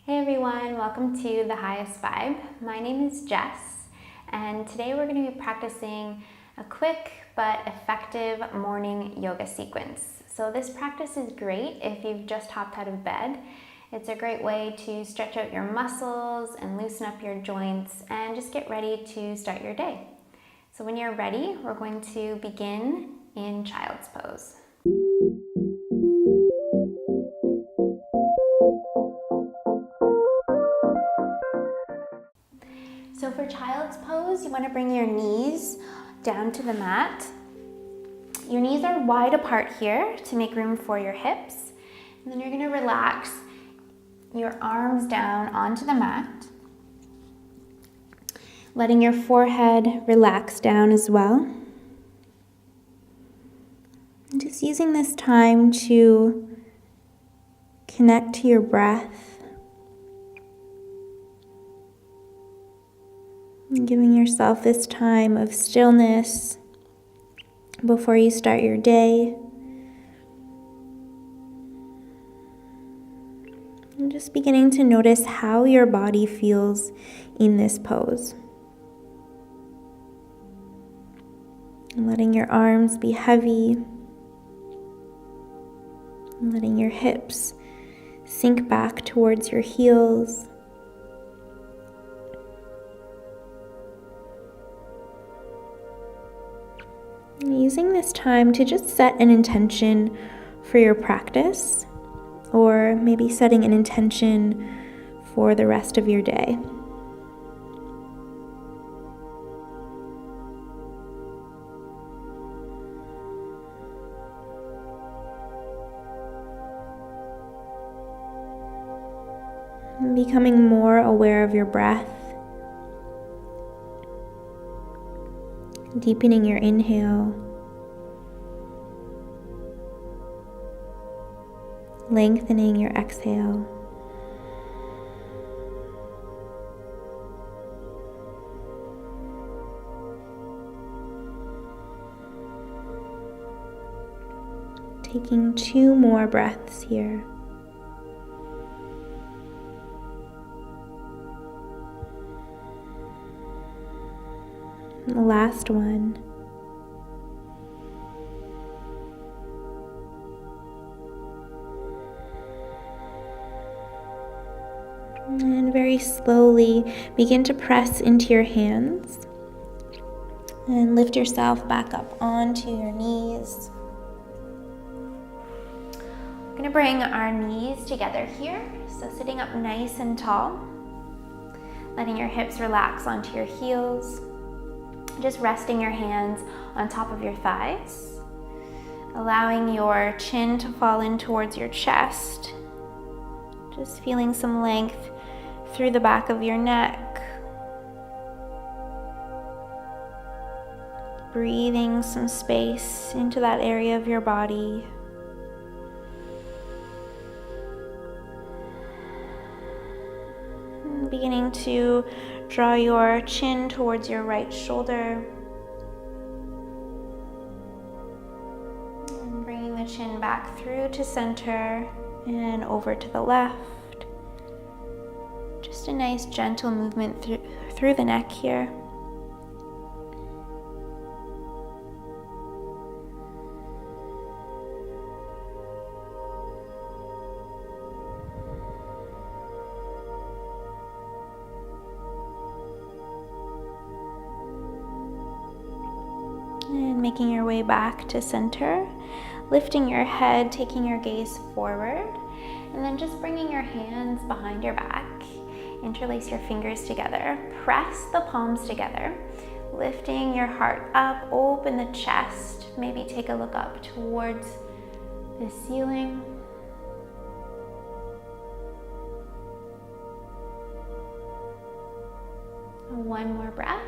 Hey everyone, welcome to The Highest Vibe. My name is Jess, and today we're going to be practicing a quick but effective morning yoga sequence. So this practice is great if you've just hopped out of bed. It's a great way to stretch out your muscles and loosen up your joints and just get ready to start your day. So when you're ready, we're going to begin in child's pose. So for child's pose, you want to bring your knees down to the mat. Your knees are wide apart here to make room for your hips. And then you're going to relax your arms down onto the mat, letting your forehead relax down as well. And just using this time to connect to your breath. And giving yourself this time of stillness before you start your day. And just beginning to notice how your body feels in this pose. And letting your arms be heavy. And letting your hips sink back towards your heels. Using this time to just set an intention for your practice, or maybe setting an intention for the rest of your day. Becoming more aware of your breath. Deepening your inhale, lengthening your exhale. Taking 2 more breaths here. The last one. And very slowly begin to press into your hands and lift yourself back up onto your knees. We're going to bring our knees together here, so sitting up nice and tall, letting your hips relax onto your heels. Just resting your hands on top of your thighs, allowing your chin to fall in towards your chest. Just feeling some length through the back of your neck. Breathing some space into that area of your body. And beginning to draw your chin towards your right shoulder. And bringing the chin back through to center and over to the left. Just a nice gentle movement through the neck here. And making your way back to center, lifting your head, taking your gaze forward, and then just bringing your hands behind your back. Interlace your fingers together, press the palms together, lifting your heart up, open the chest, maybe take a look up towards the ceiling. One more breath.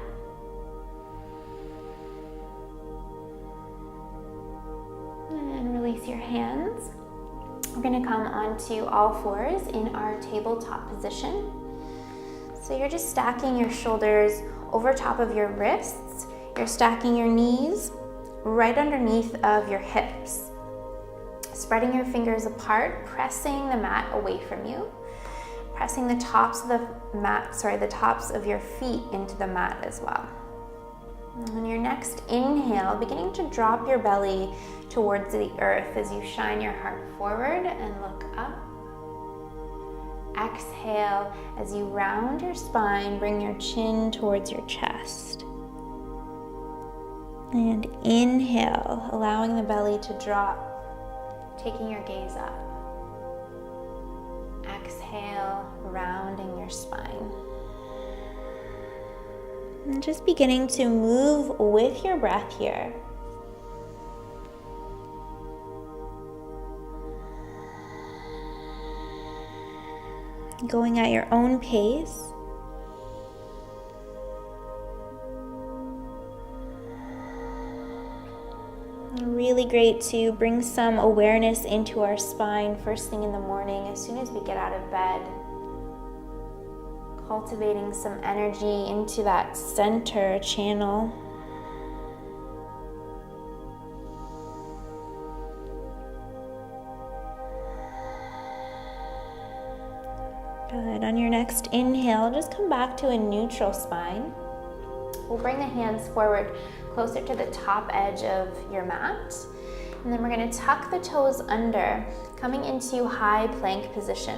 And release your hands. We're going to come onto all fours in our tabletop position. So you're just stacking your shoulders over top of your wrists. You're stacking your knees right underneath of your hips. Spreading your fingers apart, pressing the mat away from you. pressing the tops of the the tops of your feet into the mat as well. On your next inhale, beginning to drop your belly towards the earth as you shine your heart forward and look up. Exhale as you round your spine, bring your chin towards your chest. And inhale, allowing the belly to drop, taking your gaze up. Exhale, rounding your spine. And just beginning to move with your breath here. Going at your own pace. Really great to bring some awareness into our spine first thing in the morning as soon as we get out of bed. Cultivating some energy into that center channel. Good. On your next inhale, just come back to a neutral spine. We'll bring the hands forward closer to the top edge of your mat. And then we're going to tuck the toes under, coming into high plank position.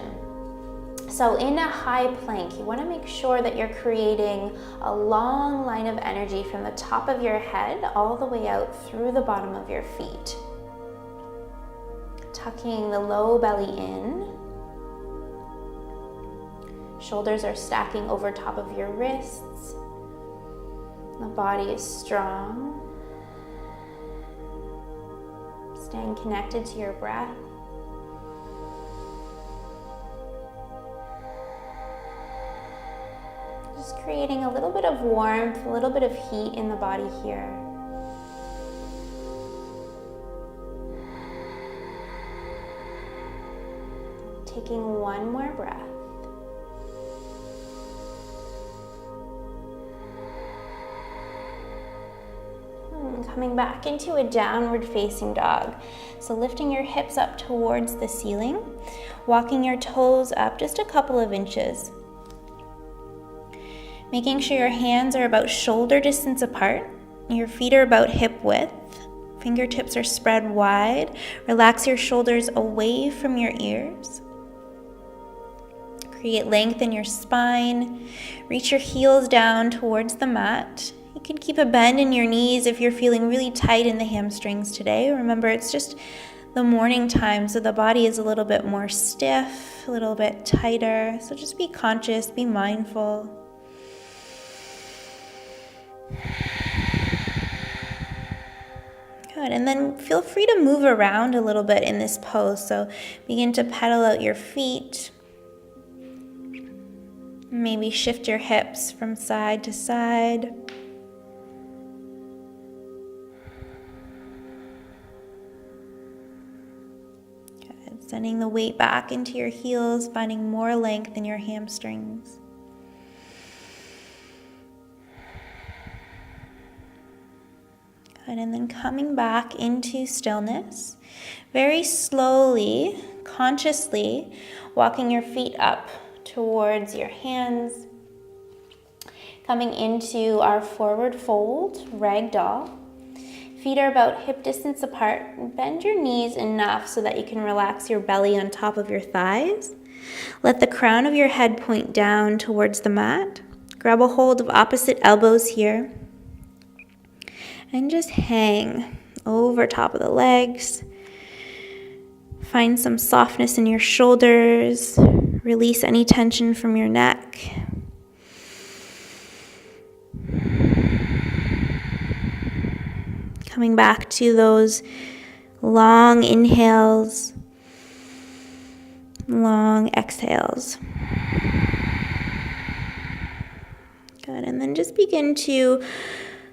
So in a high plank, you want to make sure that you're creating a long line of energy from the top of your head all the way out through the bottom of your feet. Tucking the low belly in. Shoulders are stacking over top of your wrists. The body is strong. Staying connected to your breath. Just creating a little bit of warmth, a little bit of heat in the body here. Taking one more breath. Coming back into a downward facing dog. So lifting your hips up towards the ceiling, walking your toes up just a couple of inches. Making sure your hands are about shoulder distance apart, your feet are about hip width, fingertips are spread wide. Relax your shoulders away from your ears. Create length in your spine. Reach your heels down towards the mat. You can keep a bend in your knees if you're feeling really tight in the hamstrings today. Remember, it's just the morning time, so the body is a little bit more stiff, a little bit tighter. So just be conscious, be mindful. Good, and then feel free to move around a little bit in this pose. So begin to pedal out your feet. Maybe shift your hips from side to side. Sending the weight back into your heels, finding more length in your hamstrings. Good, and then coming back into stillness, very slowly, consciously, walking your feet up towards your hands, coming into our forward fold, ragdoll. Feet are about hip distance apart. Bend your knees enough so that you can relax your belly on top of your thighs. Let the crown of your head point down towards the mat. Grab a hold of opposite elbows here. And just hang over top of the legs. Find some softness in your shoulders. Release any tension from your neck. Coming back to those long inhales, long exhales. Good, and then just begin to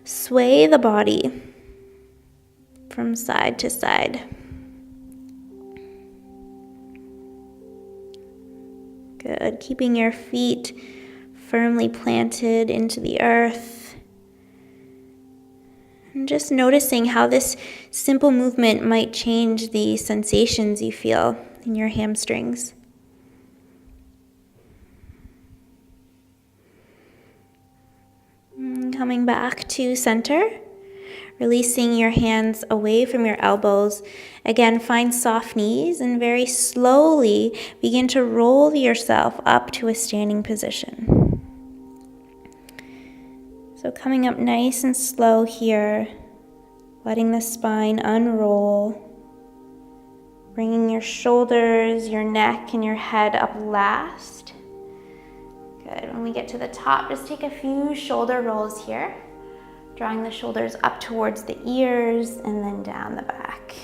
sway the body from side to side. Good, keeping your feet firmly planted into the earth. And just noticing how this simple movement might change the sensations you feel in your hamstrings. coming back to center. Releasing your hands away from your elbows. Again, find soft knees and very slowly begin to roll yourself up to a standing position. So coming up nice and slow here, letting the spine unroll. Bringing your shoulders, your neck, and your head up last. Good. When we get to the top, just take a few shoulder rolls here. Drawing the shoulders up towards the ears and then down the back.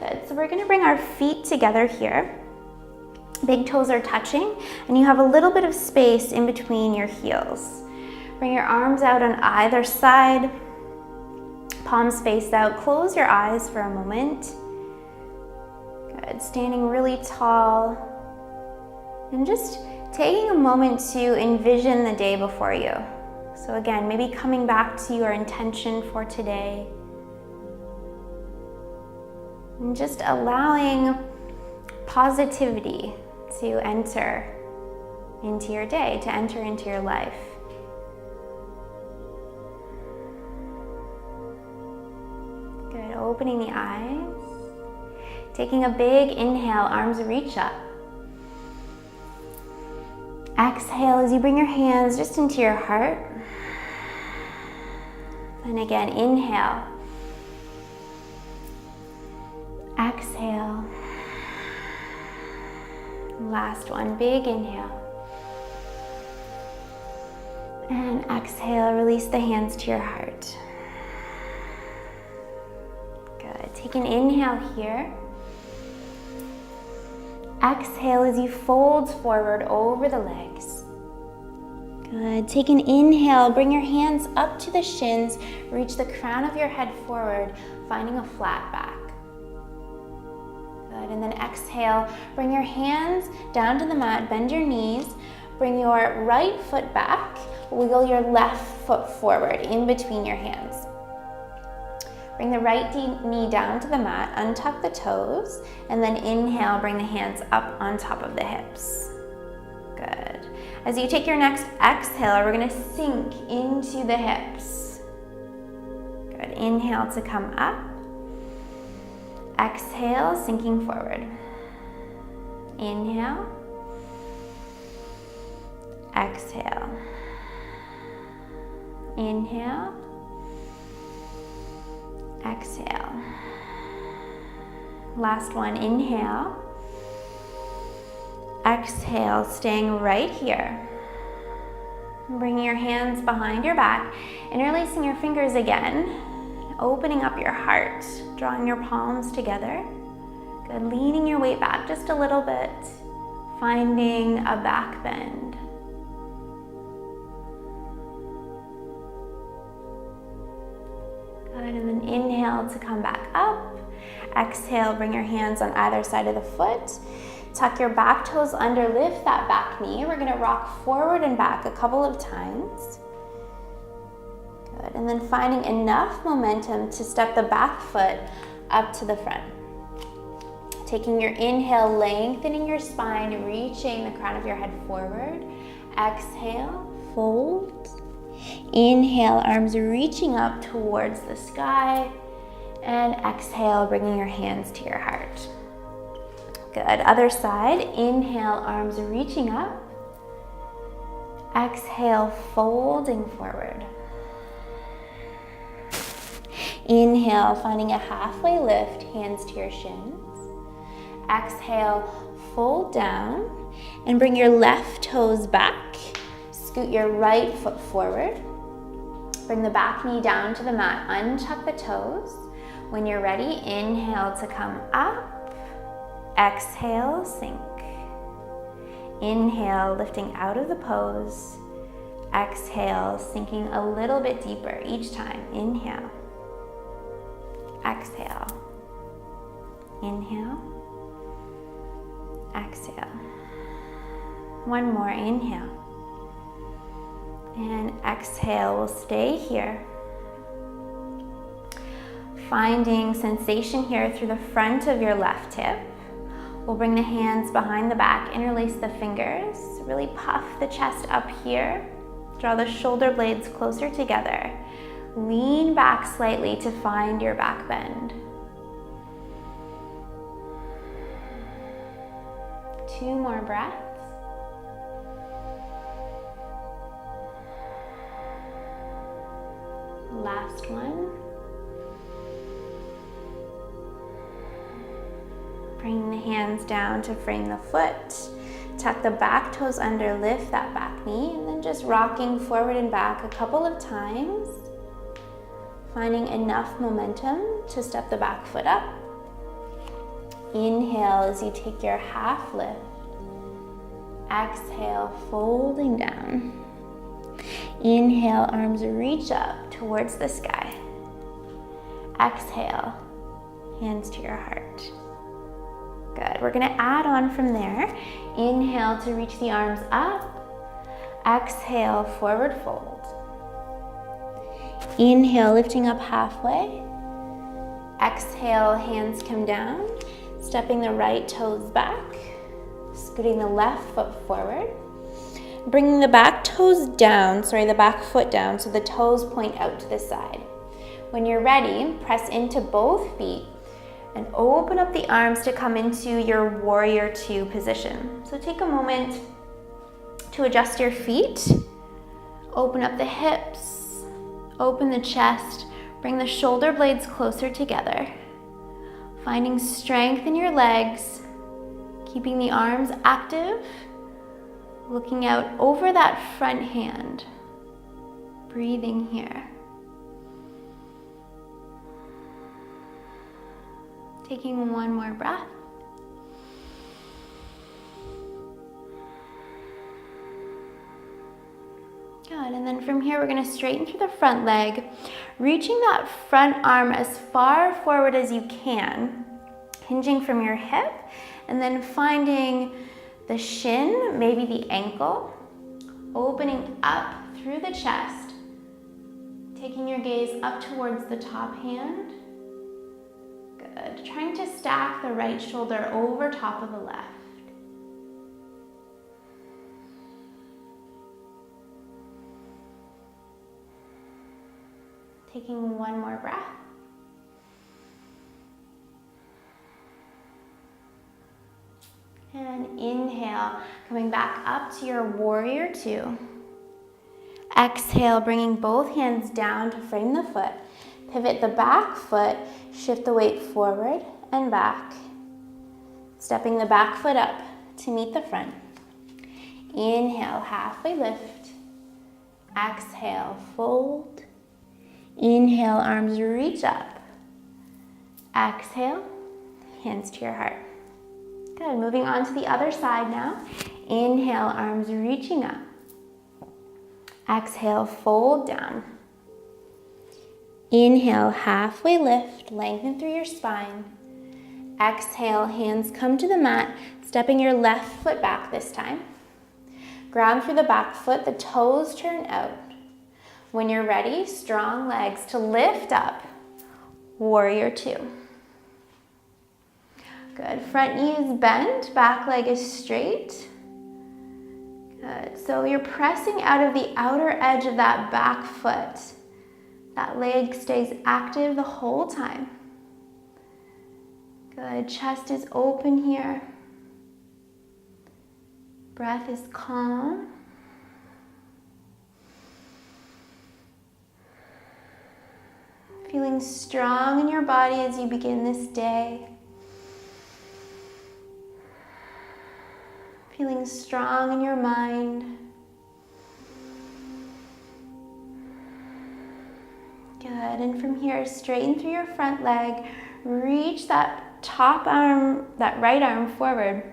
Good, so we're gonna bring our feet together here. Big toes are touching and you have a little bit of space in between your heels. Bring your arms out on either side, palms face out. Close your eyes for a moment. Good, standing really tall and just taking a moment to envision the day before you. So again, maybe coming back to your intention for today. And just allowing positivity to enter into your day, to enter into your life. Good, opening the eyes. Taking a big inhale, arms reach up. Exhale as you bring your hands just into your heart. And again, inhale. Exhale. Last one, big inhale. And exhale, release the hands to your heart. Good, take an inhale here. Exhale as you fold forward over the legs. Good. Take an inhale, bring your hands up to the shins, reach the crown of your head forward, finding a flat back. Good. And then exhale, bring your hands down to the mat, bend your knees, bring your right foot back, wiggle your left foot forward in between your hands. Bring the right knee down to the mat, untuck the toes, and then inhale, bring the hands up on top of the hips. Good. As you take your next exhale, we're gonna sink into the hips. Good, inhale to come up. Exhale, sinking forward. Inhale. Exhale. Inhale. Exhale. Last one, inhale. Exhale, staying right here. Bringing your hands behind your back, interlacing your fingers again, opening up your heart, drawing your palms together. Good, leaning your weight back just a little bit, finding a back bend. Good, and then inhale to come back up. Exhale, bring your hands on either side of the foot. Tuck your back toes under, lift that back knee. We're gonna rock forward and back a couple of times. Good, and then finding enough momentum to step the back foot up to the front. Taking your inhale, lengthening your spine, reaching the crown of your head forward. Exhale, fold. Inhale, arms reaching up towards the sky. And exhale, bringing your hands to your heart. Good, other side. Inhale, arms reaching up. Exhale, folding forward. Inhale, finding a halfway lift, hands to your shins. Exhale, fold down and bring your left toes back. Scoot your right foot forward. Bring the back knee down to the mat, untuck the toes. When you're ready, inhale to come up. Exhale, sink. Inhale, lifting out of the pose. Exhale, sinking a little bit deeper each time. Inhale. Exhale. Inhale. Exhale. One more, inhale. And exhale, we'll stay here. Finding sensation here through the front of your left hip. We'll bring the hands behind the back, interlace the fingers, really puff the chest up here. Draw the shoulder blades closer together. Lean back slightly to find your back bend. 2 more breaths. Last one. Bring the hands down to frame the foot. Tuck the back toes under, lift that back knee, and then just rocking forward and back a couple of times. Finding enough momentum to step the back foot up. Inhale as you take your half lift. Exhale, folding down. Inhale, arms reach up towards the sky. Exhale, hands to your heart. Good. We're going to add on from there. Inhale to reach the arms up. Exhale, forward fold. Inhale, lifting up halfway. Exhale, hands come down. Stepping the right toes back. Scooting the left foot forward. Bringing the back toes down, the back foot down, so the toes point out to the side. When you're ready, press into both feet and open up the arms to come into your warrior 2 position. So take a moment to adjust your feet. Open up the hips, open the chest, bring the shoulder blades closer together. Finding strength in your legs, keeping the arms active, looking out over that front hand. Breathing here. Taking one more breath. Good, and then from here we're going to straighten through the front leg, reaching that front arm as far forward as you can, hinging from your hip, and then finding the shin, maybe the ankle, opening up through the chest, taking your gaze up towards the top hand. Good. Trying to stack the right shoulder over top of the left. Taking one more breath. And inhale, coming back up to your warrior 2. Exhale, bringing both hands down to frame the foot. Pivot the back foot, shift the weight forward and back. Stepping the back foot up to meet the front. Inhale, halfway lift. Exhale, fold. Inhale, arms reach up. Exhale, hands to your heart. Good, moving on to the other side now. Inhale, arms reaching up. Exhale, fold down. Inhale, halfway lift, lengthen through your spine. Exhale, hands come to the mat, stepping your left foot back this time. Ground through the back foot, the toes turn out. When you're ready, strong legs to lift up, warrior 2. Good, front knee is bent, back leg is straight. Good, so you're pressing out of the outer edge of that back foot. That leg stays active the whole time. Good, chest is open here. Breath is calm. Feeling strong in your body as you begin this day. Feeling strong in your mind. Good, and from here, straighten through your front leg. Reach that top arm, that right arm forward.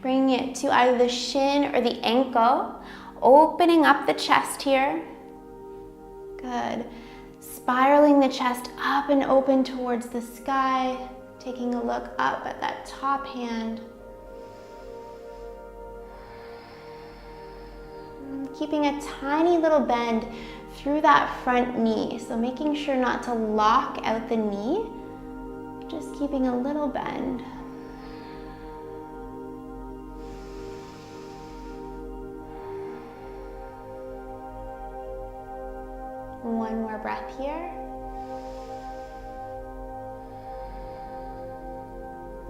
Bringing it to either the shin or the ankle. Opening up the chest here. Good. Spiraling the chest up and open towards the sky. Taking a look up at that top hand. Keeping a tiny little bend through that front knee. So making sure not to lock out the knee. Just keeping a little bend. breath here.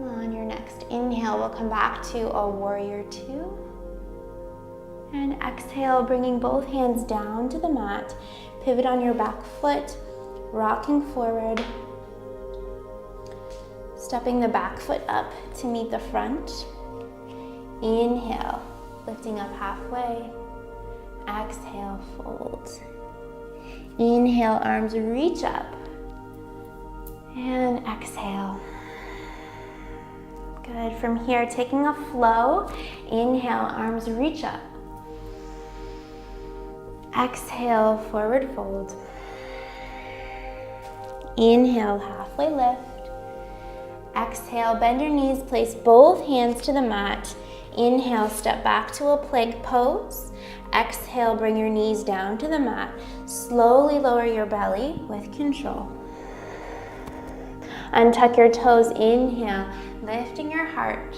On your next inhale, we'll come back to a warrior two. And exhale, bringing both hands down to the mat. Pivot on your back foot, rocking forward. Stepping the back foot up to meet the front. Inhale, lifting up halfway. Exhale, fold. Inhale, arms reach up. And exhale. Good. From here, taking a flow. Inhale, arms reach up. Exhale, forward fold. Inhale, halfway lift. Exhale, bend your knees, place both hands to the mat. Inhale, step back to a plank pose. Exhale, bring your knees down to the mat. Slowly lower your belly with control. Untuck your toes, inhale, lifting your heart.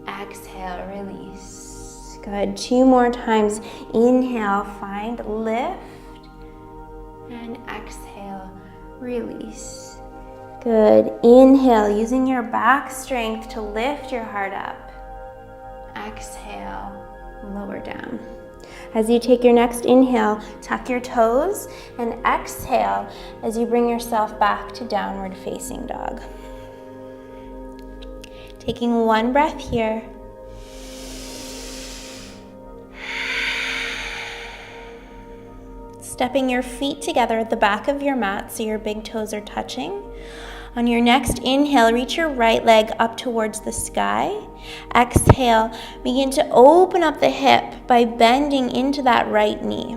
Exhale, release. Good, 2 more times. Inhale, find lift. And exhale, release. Good, inhale, using your back strength to lift your heart up. Exhale, lower down. As you take your next inhale, tuck your toes and exhale as you bring yourself back to downward facing dog. Taking 1 breath here. Stepping your feet together at the back of your mat so your big toes are touching. On your next inhale, reach your right leg up towards the sky. Exhale, begin to open up the hip by bending into that right knee.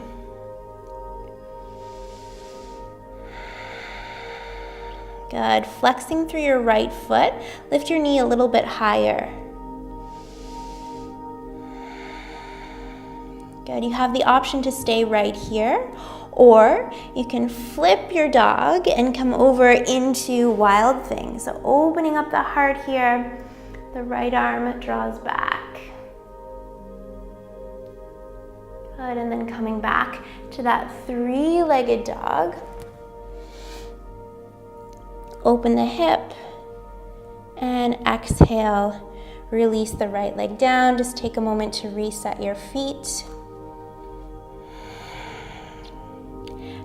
Good. Flexing through your right foot, lift your knee a little bit higher. Good. You have the option to stay right here, or you can flip your dog and come over into wild thing. So opening up the heart here, the right arm draws back. Good, and then coming back to that 3-legged dog. Open the hip and exhale, release the right leg down. Just take a moment to reset your feet.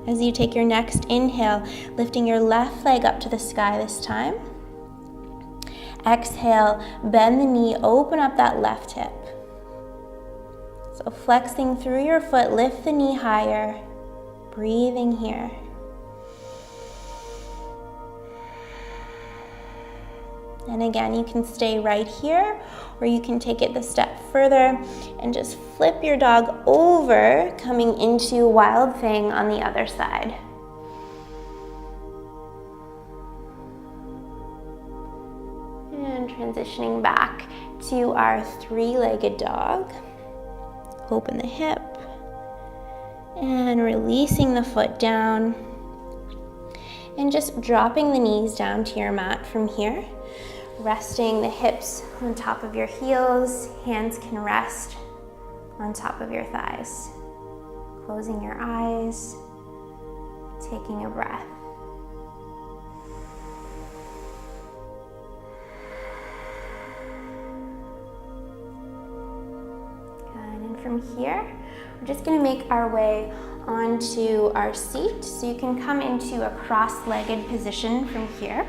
As you take your next inhale, lifting your left leg up to the sky this time. Exhale, bend the knee, open up that left hip. So flexing through your foot, lift the knee higher, breathing here. And again, you can stay right here, or you can take it the step further and just flip your dog over, coming into wild thing on the other side. And transitioning back to our 3-legged dog. Open the hip and releasing the foot down and just dropping the knees down to your mat from here. Resting the hips on top of your heels, hands can rest on top of your thighs. Closing your eyes, taking a breath. Good, and from here, we're just gonna make our way onto our seat. So you can come into a cross-legged position from here.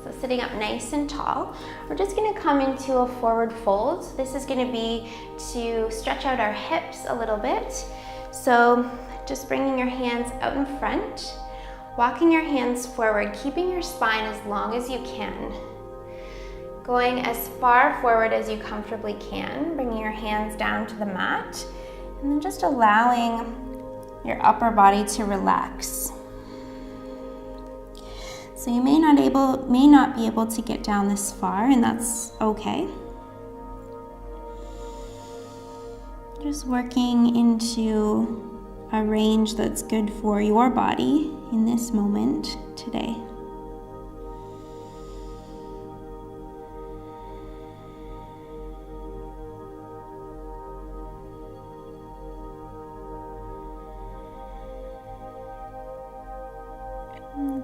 So sitting up nice and tall, we're just gonna come into a forward fold. This is gonna be to stretch out our hips a little bit. So just bringing your hands out in front, walking your hands forward, keeping your spine as long as you can. Going as far forward as you comfortably can, bringing your hands down to the mat, and then just allowing your upper body to relax. So you may not be able to get down this far, and that's okay. Just working into a range that's good for your body in this moment today.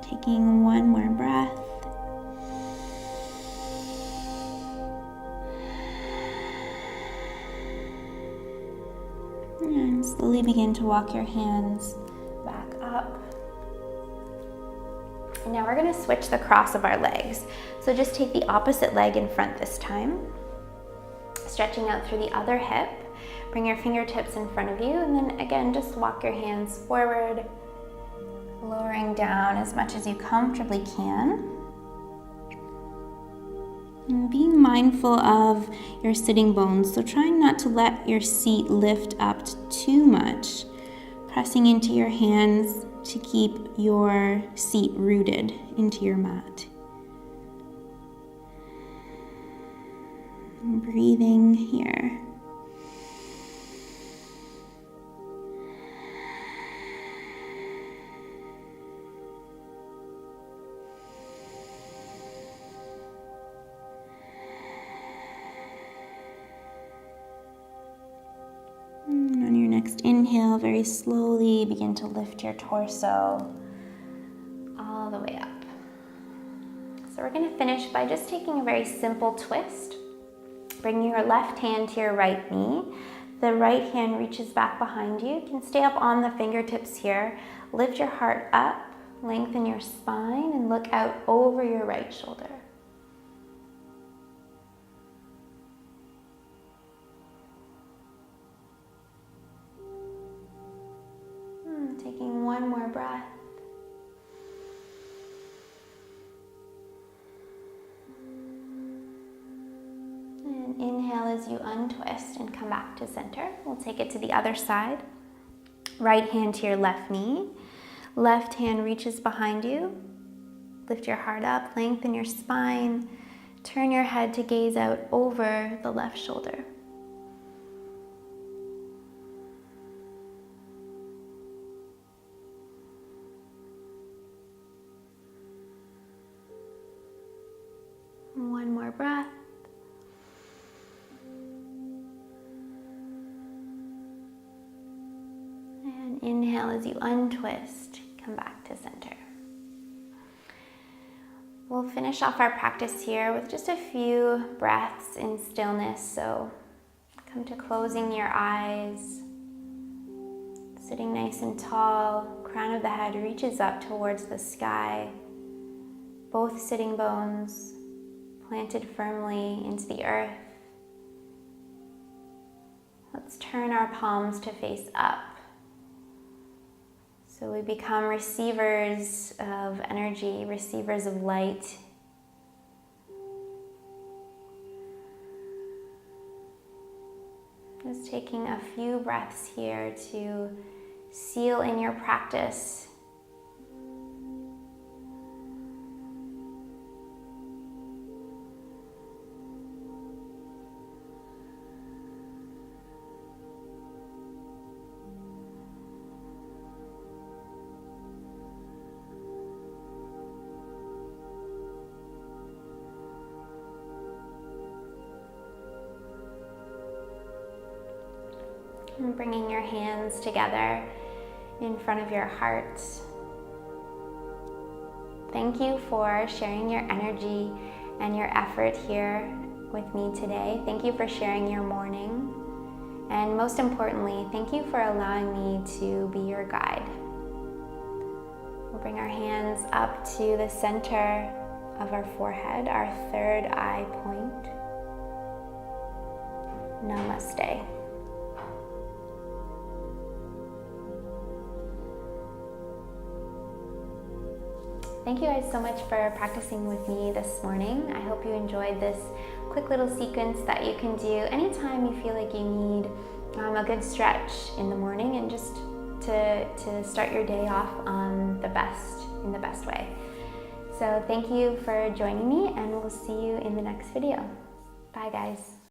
Taking one more breath. And slowly begin to walk your hands back up. And now we're going to switch the cross of our legs. So just take the opposite leg in front this time. Stretching out through the other hip. Bring your fingertips in front of you, and then again, just walk your hands forward, lowering down as much as you comfortably can. And being mindful of your sitting bones, so trying not to let your seat lift up too much, pressing into your hands to keep your seat rooted into your mat. And breathing here. And on your next inhale, very slowly begin to lift your torso all the way up. So we're going to finish by just taking a very simple twist. Bring your left hand to your right knee. The right hand reaches back behind you. You can stay up on the fingertips here. Lift your heart up, lengthen your spine, and look out over your right shoulder. Taking one more breath. And inhale as you untwist and come back to center. We'll take it to the other side. Right hand to your left knee. Left hand reaches behind you. Lift your heart up, lengthen your spine. Turn your head to gaze out over the left shoulder. One more breath. And inhale as you untwist, come back to center. We'll finish off our practice here with just a few breaths in stillness. So come to closing your eyes, sitting nice and tall, crown of the head reaches up towards the sky, both sitting bones planted firmly into the earth. Let's turn our palms to face up. So we become receivers of energy, receivers of light. Just taking a few breaths here to seal in your practice. And bringing your hands together in front of your heart. Thank you for sharing your energy and your effort here with me today. Thank you for sharing your morning. And most importantly, thank you for allowing me to be your guide. We'll bring our hands up to the center of our forehead, our third eye point. Namaste. Thank you guys so much for practicing with me this morning. I hope you enjoyed this quick little sequence that you can do anytime you feel like you need a good stretch in the morning and just to start your day off in the best way. So thank you for joining me, and we'll see you in the next video. Bye guys.